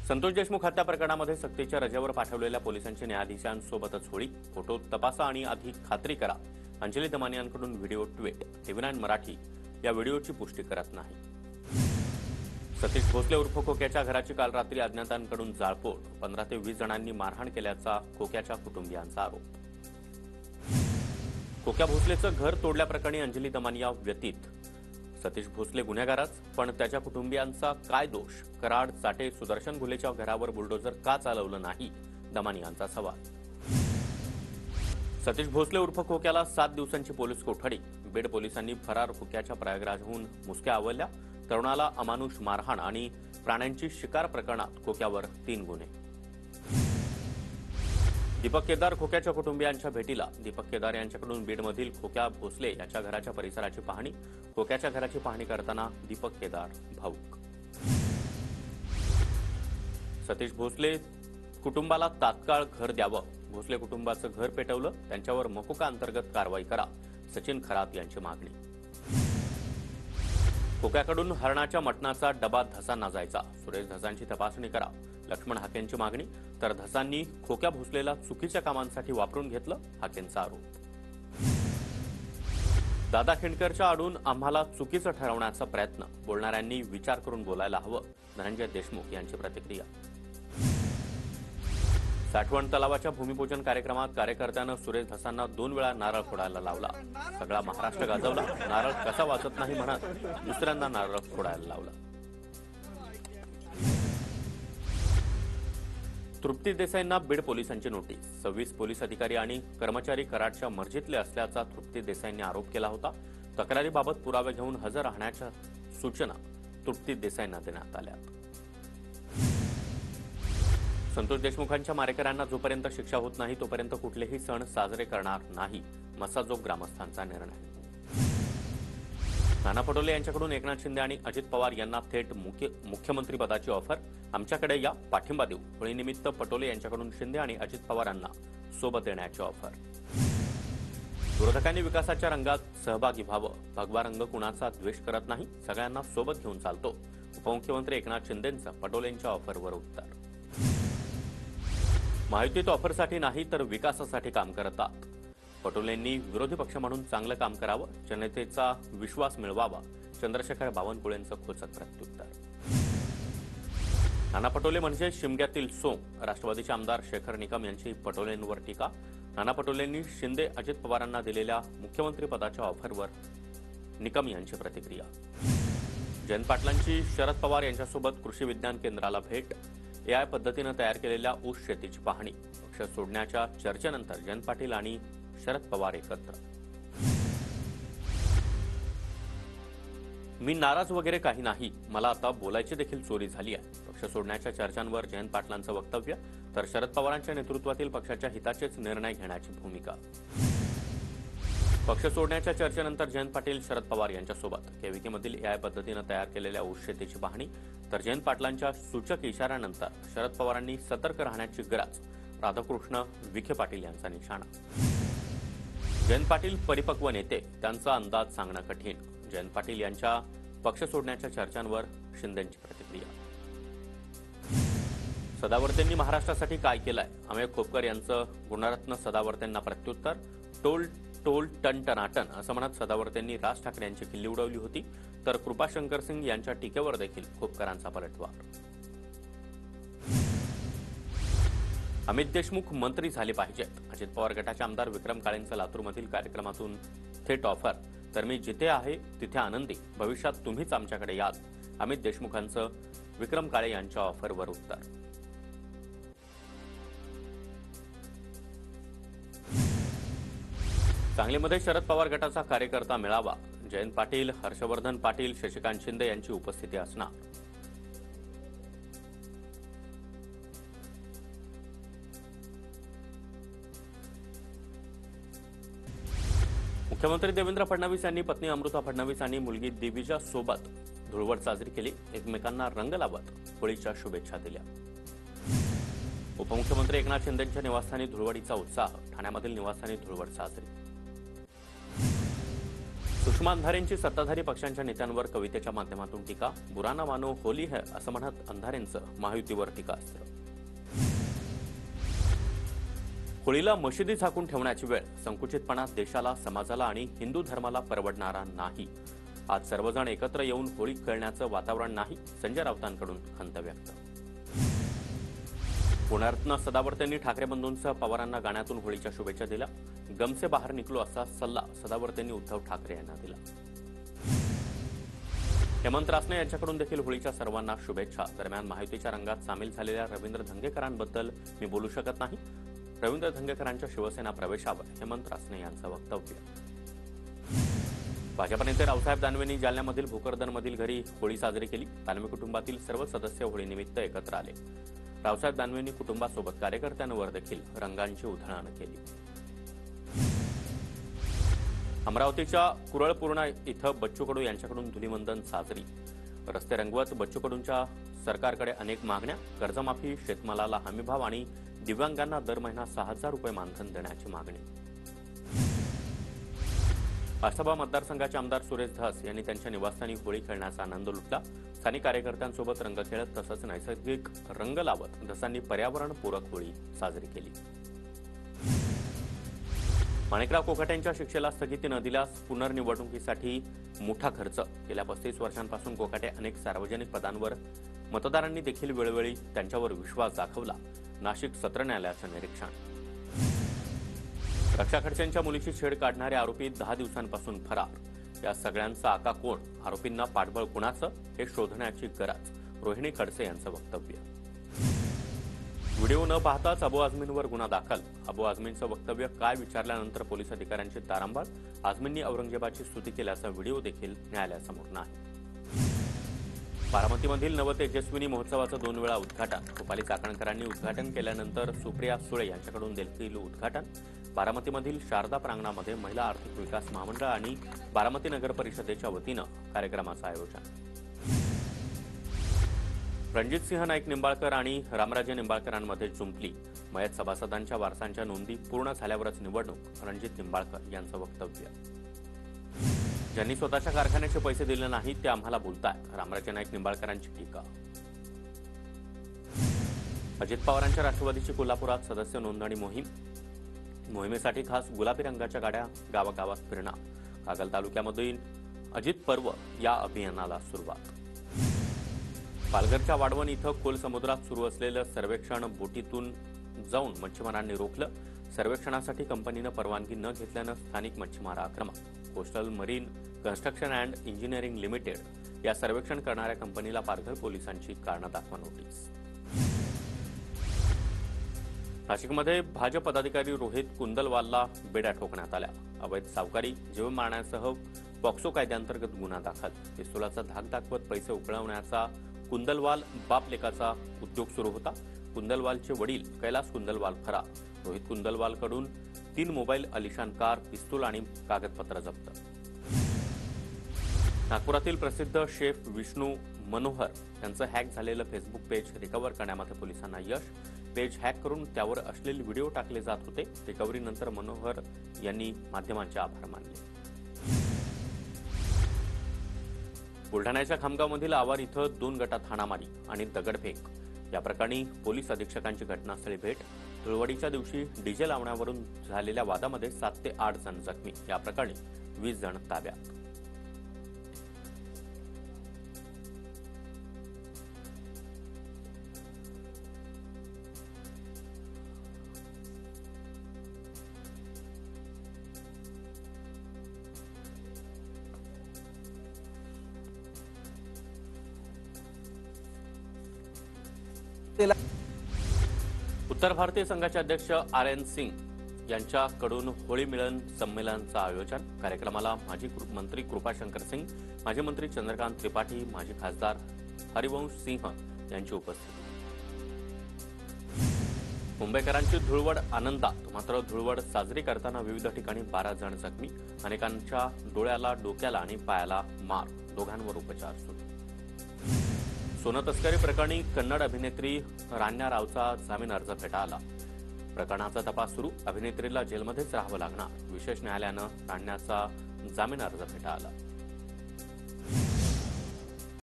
संतोष देशमुख हत्या प्रकरणामध्ये सक्तीच्या रजेवर पाठवलेल्या पोलिसांची न्यायाधीशांसोबतच होळी, फोटो तपासा आणि अधिक खात्री करा. अंजली दमानी यांकडून व्हिडिओ ट्विट. TV9 मराठी या व्हिडिओची पुष्टी करत नाही. सतीश भोसले उर्फ खोक्याच्या घराची काल रात्री अज्ञातांकडून जाळपोळ. 15 ते 20 जणांनी मारहाण केल्याचा खोक्याच्या कुटुंबियांचा आरोप. खोक्या भोसलेचं घर तोडल्याप्रकरणी अंजली दमानिया व्यतीत. सतीश भोसले गुन्हेगारच, पण त्याच्या कुटुंबियांचा काय दोष? कराड, चाटे, सुदर्शन घुलेच्या घरावर बुलडोझर का चालवलं नाही? दमानियांचा सवाल. सतीश भोसले उर्फ खोक्याला 7 दिवसांची पोलीस कोठडी. बीड पोलिसांनी फरार खोक्याच्या प्रयागराजहून मुसक्या आवळल्या. तरुणाला अमानुष मारहाण आणि प्राण्यांची शिकार प्रकरणात खोक्यावर 3 गुन्हे. दीपक केदार खोक्याच्या कुटुंबियांच्या भेटीला. दीपक केदार यांच्याकडून बीडमधील खोक्या भोसले याच्या घराच्या परिसराची पाहणी. खोक्याच्या घराची पाहणी करताना दीपक केदार भावूक. सतीश भोसले कुटुंबाला तात्काळ घर द्यावं. भोसले कुटुंबाचं घर पेटवलं, त्यांच्यावर मकोका अंतर्गत कारवाई करा. सचिन खरात यांची मागणी. खोक्याकडून हरणाच्या मटणाचा डबा धसांना जायचा. सुरेश धसांची तपासणी करा. लक्ष्मण हाकेंची मागणी. तर धसांनी खोक्या भोसलेला चुकीच्या कामांसाठी वापरून घेतलं, हाकेंचा आरोप. दादा खिंडकरच्या आडून आम्हाला चुकीचं ठरवण्याचा प्रयत्न. बोलणाऱ्यांनी विचार करून बोलायला हवं. धनंजय देशमुख यांची प्रतिक्रिया. साठवण तलावाच्या भूमिपूजन कार्यक्रमात कार्यकर्त्यानं सुरेश धसांना 2 वेळा नारळ फोडायला लावला. सगळा महाराष्ट्र गाजवला. नारळ कसा वाचत नाही म्हणत दुसऱ्यांदा नारळ फोडायला लावला. तृप्ती देसाईंना बीड पोलिसांची नोटीस. 26 पोलीस अधिकारी आणि कर्मचारी कराडच्या मर्जीतले असल्याचा तृप्ती देसाईंनी आरोप केला होता. तक्रारीबाबत पुरावे घेऊन हजर राहण्याच्या सूचना तृप्ती देसाईंना देण्यात आल्या. संतोष देशमुखांच्या मारेकऱ्यांना जोपर्यंत शिक्षा होत नाही तोपर्यंत कुठलेही सण साजरे करणार नाही, मसाजोग ग्रामस्थांचा निर्णय. नाना पटोले यांच्याकडून एकनाथ शिंदे आणि अजित पवार यांना थेट मुख्यमंत्रीपदाची ऑफर. आमच्याकडे या, पाठिंबा देऊ. होळीनिमित्त पटोले यांच्याकडून शिंदे आणि अजित पवारांना सोबत येण्याची ऑफर. विरोधकांनी विकासाच्या रंगात सहभागी व्हावं. भगवा रंग कुणाचा द्वेष करत नाही, सगळ्यांना सोबत घेऊन चालतो. उपमुख्यमंत्री एकनाथ शिंदेंचं पटोलेंच्या ऑफरवर उत्तर. महायुतीत ऑफरसाठी नाही तर विकासासाठी काम करतात. पटोलेंनी विरोधी पक्ष म्हणून चांगलं काम करावं, जनतेचा विश्वास मिळवावा. चंद्रशेखर बावनकुळेंचं खोचक प्रत्युत्तर. नाना पटोले म्हणजे शिमग्यातील सोंग. राष्ट्रवादीचे आमदार शेखर निकम यांची पटोलेंवर टीका. नाना पटोलेंनी शिंदे अजित पवारांना दिलेल्या मुख्यमंत्रीपदाच्या ऑफरवर निकम यांची प्रतिक्रिया. जयंत पाटलांची शरद पवार यांच्यासोबत कृषी विज्ञान केंद्राला भेट. AI पद्धतीनं तयार केलेल्या ऊस शेतीची पाहणी. पक्ष सोडण्याच्या चर्चेनंतर जयंत पाटील आणि शरद पवार एकत्र. मी नाराज वगैरे काही नाही, मला आता बोलायची देखील चोरी झाली आहे. पक्ष सोडण्याच्या चर्चांवर जयंत पाटलांचं वक्तव्य. तर शरद पवारांच्या नेतृत्वातील पक्षाच्या हिताचेच निर्णय घेण्याची भूमिका. पक्ष सोडण्याच्या चर्चेनंतर जयंत पाटील शरद पवार यांच्यासोबत. केविकेमधील AI पद्धतीनं तयार केलेल्या ऊस शेतीची पाहणी. तर जयंत पाटलांच्या सूचक इशाऱ्यानंतर शरद पवारांनी सतर्क राहण्याची गरज. राधाकृष्ण विखे पाटील यांचा निशाणा. जयंत पाटील परिपक्व नेते, त्यांचा अंदाज सांगणं कठीण. जयंत पाटील यांच्या पक्ष सोडण्याच्या चर्चांवर शिंदेंची प्रतिक्रिया. सदावर्तेंनी महाराष्ट्रासाठी काय केलंय? अमेय खोपकर यांचं गुणरत्न सदावर्तेंना प्रत्युत्तर. टोल टोल टन टनाटन असं म्हणत सदावर्तेंनी राज ठाकरे यांची खिल्ली उडवली होती. तर कृपाशंकर सिंग यांच्या टीकेवर देखील खोपकरांचा पलटवार. अमित देशमुख मंत्री झाले पाहिजेत. अजित पवार गटाचे आमदार विक्रम काळेंचं लातूरमधील कार्यक्रमातून थेट ऑफर. तर मी जिथे आहे तिथे आनंदी, भविष्यात तुम्हीच आमच्याकडे याल. अमित देशमुखांचं विक्रम काळे यांच्या ऑफरवर उत्तर. सांगलीमध्ये शरद पवार गटाचा कार्यकर्ता मेळावा. जयंत पाटील, हर्षवर्धन पाटील, शशिकांत शिंदे यांची उपस्थिती असणार. मुख्यमंत्री देवेंद्र फडणवीस यांनी पत्नी अमृता फडणवीस आणि मुलगी दिविजा सोबत धुळवड साजरी केली. एकमेकांना रंग लावत होळीच्या शुभेच्छा दिल्या. उपमुख्यमंत्री एकनाथ शिंदेंच्या निवासस्थानी धुळवडीचा उत्साह. ठाण्यामधील निवासस्थानी धुळवड साजरी. सुषमा अंधारेंची सत्ताधारी पक्षांच्या नेत्यांवर कवितेच्या माध्यमातून टीका. बुरा ना मानो होली है असं म्हणत अंधारेंचं महायुतीवर टीकास्त्र. होळीला मशिदी झाकून ठेवण्याची वेळ. संकुचितपणा देशाला, समाजाला आणि हिंदू धर्माला परवडणारा नाही. आज सर्वजण एकत्र येऊन होळी खेळण्याचं वातावरण नाही. संजय राऊतांकडून खंत व्यक्त. पुण्यारत्न सदावर्तेंनी ठाकरे बंधूंसह पवारांना गाण्यातून होळीच्या शुभेच्छा दिल्या. गम से बाहर निकलो असा सल्ला सदावर्तेंनी उद्धव ठाकरे यांना दिला. हेमंत रासने यांच्याकडून देखील होळीच्या सर्वांना शुभेच्छा. दरम्यान महायुतीच्या रंगात सामील झालेल्या रवींद्र धंगेकरांबद्दल मी बोलू शकत नाही. रवींद्र धंगेकरांच्या शिवसेना प्रवेशावर हेमंत रासने यांचं वक्तव्य. भाजप नेते रावसाहेब दानवेंनी जालन्यामधील भोकरदनमधील घरी होळी साजरी केली. दानवे कुटुंबातील सर्व सदस्य होळीनिमित्त एकत्र आले. रावसाहेब दानवेंनी कुटुंबासोबत कार्यकर्त्यांवर देखील रंगांची उधळण केली. अमरावतीच्या कुरळपूर्णा इथं बच्चू कडू यांच्याकडून धुलीवंदन साजरी. रस्ते रंगवत बच्चू कडूंच्या सरकारकडे अनेक मागण्या. कर्जमाफी, शेतमालाला हमीभाव आणि दिव्यांगांना दर महिना 6,000 रुपये मानधन देण्याची मागणी. आष्टाबा मतदारसंघाचे आमदार सुरेश धस यांनी त्यांच्या निवासस्थानी होळी खेळण्याचा आनंद लुटला. स्थानिक कार्यकर्त्यांसोबत रंग खेळत तसंच नैसर्गिक रंग लावत धसांनी पर्यावरणपूरक होळी साजरी केली. माणिकराव कोकाटेंच्या शिक्षेला स्थगिती न दिल्यास पुनर्निवडणुकीसाठी मोठा खर्च. गेल्या 35 वर्षांपासून कोकाटे अनेक सार्वजनिक पदांवर. मतदारांनी देखील वेळोवेळी त्यांच्यावर विश्वास दाखवला. नाशिक सत्र न्यायालयाचं निरीक्षण. रक्षा खडसेंच्या मुलीची छेड काढणारे आरोपी 10 दिवसांपासून फरार. या सगळ्यांचा आका कोण? आरोपींना पाठबळ कुणाचं हे शोधण्याची गरज. रोहिणी खडसे यांचं वक्तव्य. व्हिडिओ न पाहताच अबू आझमींवर गुन्हा दाखल. अबू आझमींचं वक्तव्य काय विचारल्यानंतर पोलीस अधिकाऱ्यांची तारांबळ. आझमींनी औरंगजेबाची स्तुती केल्याचा व्हिडिओ देखील न्यायालयासमोर नाही. बारामतीमधील नवतेजस्विनी महोत्सवाचं 2 वेळा उद्घाटन. रुपाली चाकणकरांनी उद्घाटन केल्यानंतर सुप्रिया सुळे यांच्याकडून देखील उद्घाटन. बारामतीमधील शारदा प्रांगणामध्ये महिला आर्थिक विकास महामंडळ आणि बारामती नगर परिषदेच्या वतीनं कार्यक्रमाचं आयोजन. रणजितसिंह नाईक निंबाळकर आणि रामराजे निंबाळकरांमध्ये जुंपली. मयत सभासदांच्या वारसांच्या नोंदी पूर्ण झाल्यावरच निवडणूक. रणजित निंबाळकर यांचं वक्तव्य. ज्यांनी स्वतःच्या कारखान्याचे पैसे दिले नाहीत ते आम्हाला बोलताय. रामराजे नाईक निंबाळकरांची टीका. अजित पवारांच्या राष्ट्रवादीची कोल्हापुरात सदस्य नोंदणी मोहीम. मोहिमेसाठी खास गुलाबी रंगाच्या गाड्या गावागावात फिरणार. कागल तालुक्यामधील अजित पर्व या अभियानाला सुरुवात. पालघरच्या वाढवण इथं खोल समुद्रात सुरू असलेलं सर्वेक्षण बोटीतून जाऊन मच्छीमारांनी रोखलं. सर्वेक्षणासाठी कंपनीनं परवानगी न घेतल्यानं स्थानिक मच्छीमार आक्रमक. Coastal marine construction and engineering limited या सर्वेक्षण करणाऱ्या कंपनीला पालघर पोलिसांची कारणं दाखवा नोटीस. नाशिकमध्ये भाजप पदाधिकारी रोहित कुंदलवालला बेड्या ठोकण्यात आल्या. अवैध सावकारी, जीव मारण्यासह पॉक्सो कायद्याअंतर्गत गुन्हा दाखल. पिस्तुलाचा धाक दाखवत पैसे उकळवण्याचा कुंदलवाल बाप लेकाचा उद्योग सुरू होता. कुंदलवालचे वडील कैलास कुंदलवाल फरार. रोहित कुंदलवालकडून 3 मोबाईल, अलिशान कार, पिस्तूल आणि कागदपत्र जप्त. नागपुरातील प्रसिद्ध शेफ विष्णू मनोहर यांचं हॅक झालेलं फेसबुक पेज रिकव्हर करण्यामध्ये पोलिसांना यश. पेज हॅक करून त्यावर अश्लील व्हिडिओ टाकले जात होते. रिकव्हरीनंतर मनोहर यांनी माध्यमांचे आभार मानले. बुलढाण्याच्या खामगावमधील आवार इथं 2 गटात हाणामारी आणि दगडफेक. या प्रकरणी पोलीस अधीक्षकांची घटनास्थळी भेट. धुळवडीच्या दिवशी डीजे लावण्यावरून झालेल्या वादामध्ये 7 ते 8 जण जखमी. या प्रकरणी 20 जण ताब्यात. उत्तर भारतीय संघाचे अध्यक्ष RN सिंग यांच्याकडून होळी मिलन संमेलनाचं आयोजन. कार्यक्रमाला माजी मंत्री कृपाशंकर सिंग, माजी मंत्री चंद्रकांत त्रिपाठी, माजी खासदार हरिवंश सिंह यांची उपस्थिती. मुंबईकरांची धुळवड आनंदात. मात्र धुळवड साजरी करताना विविध ठिकाणी 12 जण जखमी. अनेकांच्या डोळ्याला, डोक्याला आणि पायाला मार. दोघांवर उपचार सुरू. सोनं तस्करी प्रकरणी कन्नड अभिनेत्री रान्या रावचा जामीन अर्ज फेटाळला. प्रकरणाचा तपास सुरू. अभिनेत्रीला जेलमध्येच राहावं लागणार. विशेष न्यायालयानं रान्याचा जामीन अर्ज फेटाळला.